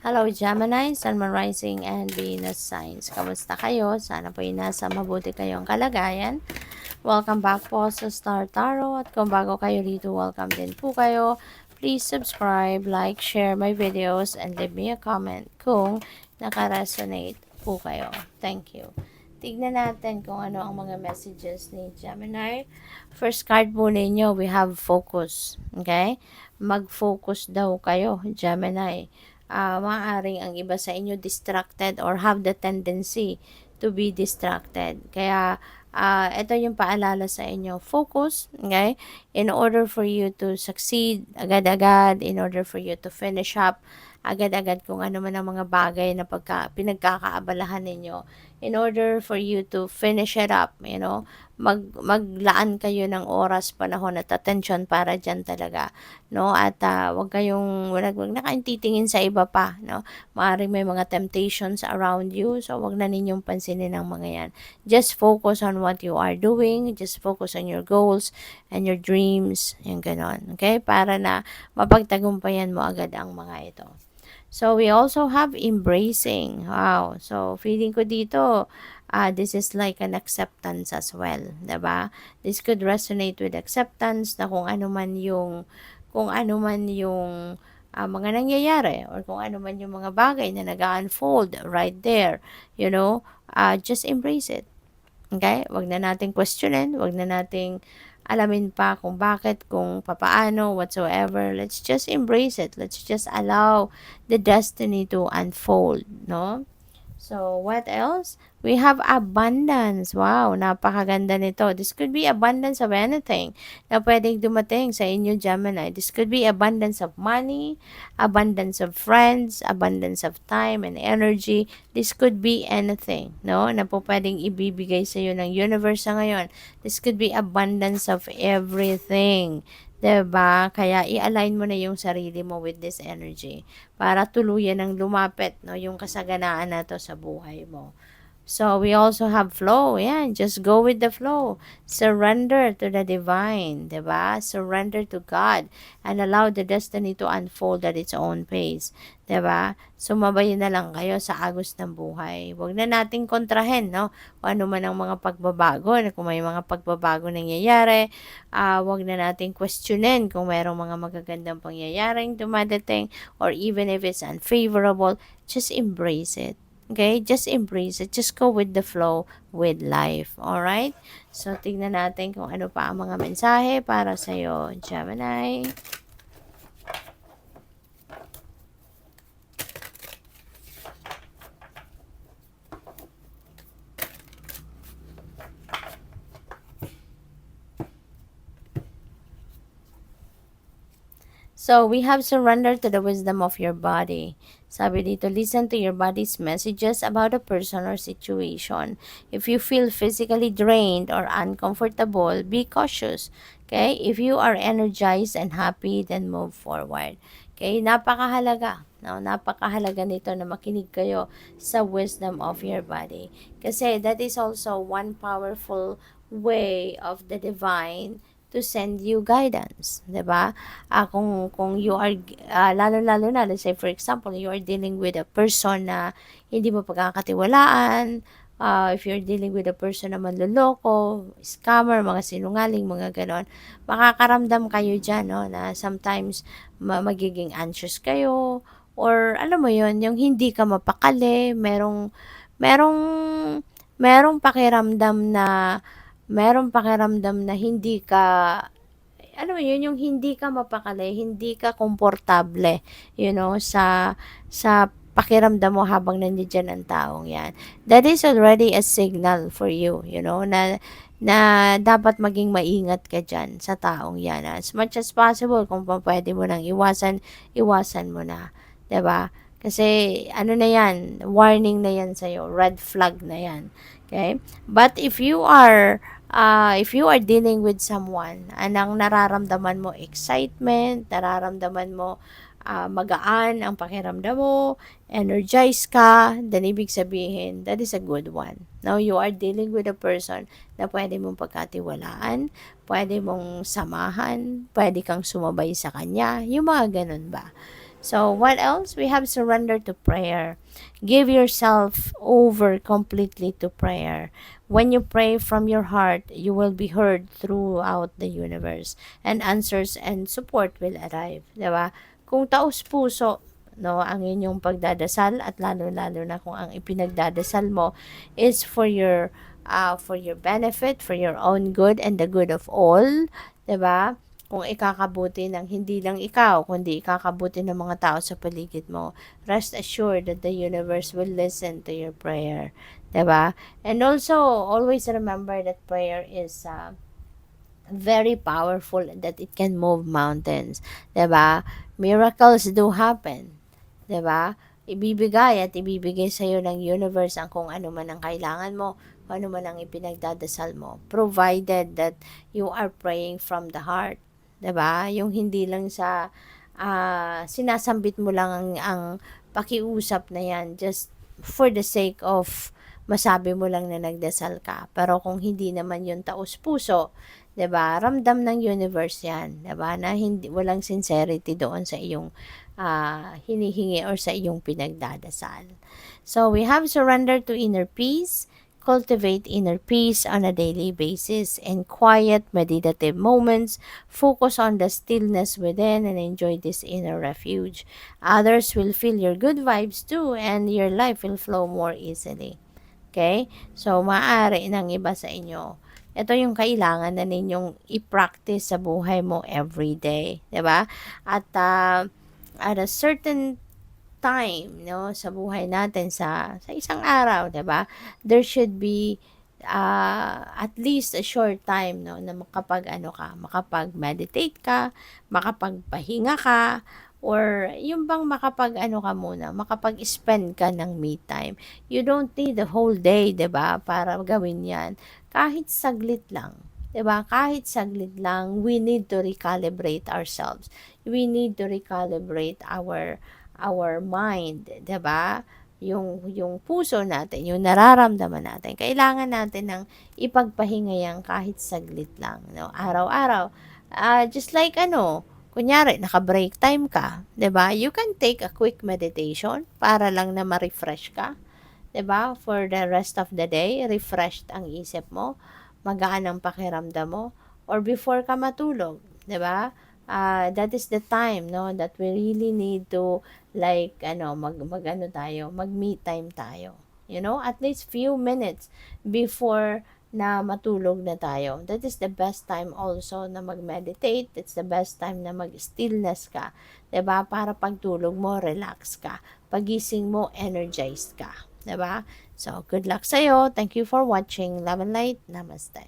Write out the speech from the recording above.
Hello Gemini, Sun, Moon, Rising, and Venus signs. Kamusta kayo? Sana po nasa mabuti kayong kalagayan. Welcome back po sa Star Tarot. At kung bago kayo dito, welcome din po kayo. Please subscribe, like, share my videos, and leave me a comment kung naka-resonate po kayo. Thank you. Tignan natin kung ano ang mga messages ni Gemini. First card po ninyo, we have focus. Okay? Mag-focus daw kayo, Gemini. Maaaring ang iba sa inyo distracted or have the tendency to be distracted. Kaya, ito yung paalala sa inyo. Focus, okay? In order for you to succeed agad-agad, in order for you to finish up agad-agad kung ano man ang mga bagay na pinagkakaabalahan ninyo. In order for you to finish it up, maglaan kayo ng oras, panahon at attention para dyan talaga, no? At wag na kayong titingin sa iba pa, no? Maaaring may mga temptations around you, so wag na ninyong pansinin ang mga yan. Just focus on what you are doing, just focus on your goals and your dreams, yung ganon, okay? Para na mapagtagumpayan mo agad ang mga ito. So, we also have embracing. Wow. So, feeling ko dito, this is like an acceptance as well. Diba? This could resonate with acceptance na kung ano man yung mga nangyayari or kung ano man yung mga bagay na nag-unfold right there. Just embrace it. Okay? Wag na nating questionin, wag na nating alamin pa kung bakit, kung papaano, whatsoever. Let's just embrace it. Let's just allow the destiny to unfold, no? So, what else? We have abundance. Wow, napakaganda nito. This could be abundance of anything na pwedeng dumating sa inyo, Gemini. This could be abundance of money, abundance of friends, abundance of time and energy. This could be anything, no? Na po pwedeng ibibigay sa iyo ng universe sa ngayon. This could be abundance of everything. 'Diba? Kaya i-align mo na yung sarili mo with this energy para tuluyan ng lumapit, no, yung kasaganaan na to sa buhay mo. So, we also have flow. Yan, just go with the flow. Surrender to the divine, diba? Surrender to God and allow the destiny to unfold at its own pace, diba? Sumabayin na lang kayo sa agos ng buhay. Huwag na nating kontrahen, no? Kung ano man ang mga pagbabago, kung may mga pagbabago nangyayari, huwag na nating questionin kung mayroong mga magagandang pangyayaring dumadating or even if it's unfavorable, just embrace it. Okay? Just embrace it. Just go with the flow with life. Alright? So, tignan natin kung ano pa ang mga mensahe para sa'yo, Gemini. So, we have surrender to the wisdom of your body. Sabi dito, listen to your body's messages about a person or situation. If you feel physically drained or uncomfortable, be cautious. Okay? If you are energized and happy, then move forward. Okay? Napakahalaga. No? Napakahalaga nito na makinig kayo sa wisdom of your body. Kasi that is also one powerful way of the divine to send you guidance, 'di ba? Kung you are lalo-lalo na, let's say for example, you are dealing with a person na hindi mo pagkakatiwalaan, if you're dealing with a person na manloloko, scammer, mga sinungaling, mga ganon, makakaramdam kayo diyan, no, na sometimes magiging anxious kayo or alam mo 'yon, yung hindi ka mapakali, merong merong pakiramdam na hindi ka, ano yun, yung hindi ka mapakali, hindi ka komportable, sa pakiramdam mo habang nandiyan ang taong yan. That is already a signal for you, na dapat maging maingat ka dyan sa taong yan. As much as possible, kung pwede mo nang iwasan mo na. 'Di ba? Kasi, ano na yan, warning na yan sa'yo, red flag na yan. Okay? But if you are dealing with someone, anang nararamdaman mo excitement, nararamdaman mo magaan ang pakiramdam mo, energized ka, then ibig sabihin, that is a good one. Now, you are dealing with a person na pwede mong pagkatiwalaan, pwede mong samahan, pwede kang sumabay sa kanya, yung mga ganun ba? So what else? We have surrender to prayer. Give yourself over completely to prayer. When you pray from your heart, you will be heard throughout the universe, and answers and support will arrive, 'di ba? Kung taos puso, no, ang inyong pagdadasal, at lalo-lalo na kung ang ipinagdadasal mo is for your benefit, for your own good and the good of all, 'di ba? Kung ikakabuti ng hindi lang ikaw, kundi ikakabuti ng mga tao sa paligid mo, rest assured that the universe will listen to your prayer, 'di ba? And also, always remember that prayer is very powerful, that it can move mountains, 'di ba? Miracles do happen, 'di ba? Ibibigay at ibibigay sa iyo ng universe ang kung ano man ang kailangan mo, kung ano man ang ipinagdadasal mo, provided that you are praying from the heart, 'di ba? Yung hindi lang sa sinasambit mo lang ang pakiusap na yan just for the sake of masabi mo lang na nagdasal ka. Pero kung hindi naman yun taos puso, 'di ba? Ramdam ng universe 'yan, 'di ba? Na hindi walang sincerity doon sa iyong hinihingi or sa iyong pinagdadasal. So we have surrender to inner peace. Cultivate inner peace on a daily basis. In quiet, meditative moments, focus on the stillness within and enjoy this inner refuge. Others will feel your good vibes too, and your life will flow more easily. Okay? So, maaari ng iba sa inyo. Ito yung kailangan na ninyong i-practice sa buhay mo every day, 'di ba? At at a certain time, no, sa buhay natin sa isang araw, 'di ba? There should be at least a short time, no, na makapag-ano ka, makapag-meditate ka, makapagpahinga ka, or yung bang makapag-ano ka muna, makapag-spend ka ng me time. You don't need the whole day, 'di ba, para gawin 'yan. Kahit saglit lang, 'di ba? Kahit saglit lang, we need to recalibrate ourselves. We need to recalibrate our mind, 'di ba? Yung puso natin, yung nararamdaman natin, kailangan natin ng ipagpahinga yan kahit saglit lang, no? Araw-araw. Just like kunyari, naka-break time ka, 'di ba? You can take a quick meditation para lang na ma-refresh ka, 'di ba? For the rest of the day, refreshed ang isip mo, magaan ang pakiramdam mo, or before ka matulog, 'di ba? That is the time, no, that we really need to, like, mag-me time tayo. You know, at least few minutes before na matulog na tayo. That is the best time also na mag-meditate. It's the best time na mag-stillness ka. 'Di ba? Para pagtulog mo, relax ka. Pagising mo, energized ka. 'Di ba? So, good luck sa'yo. Thank you for watching. Love and light. Namaste.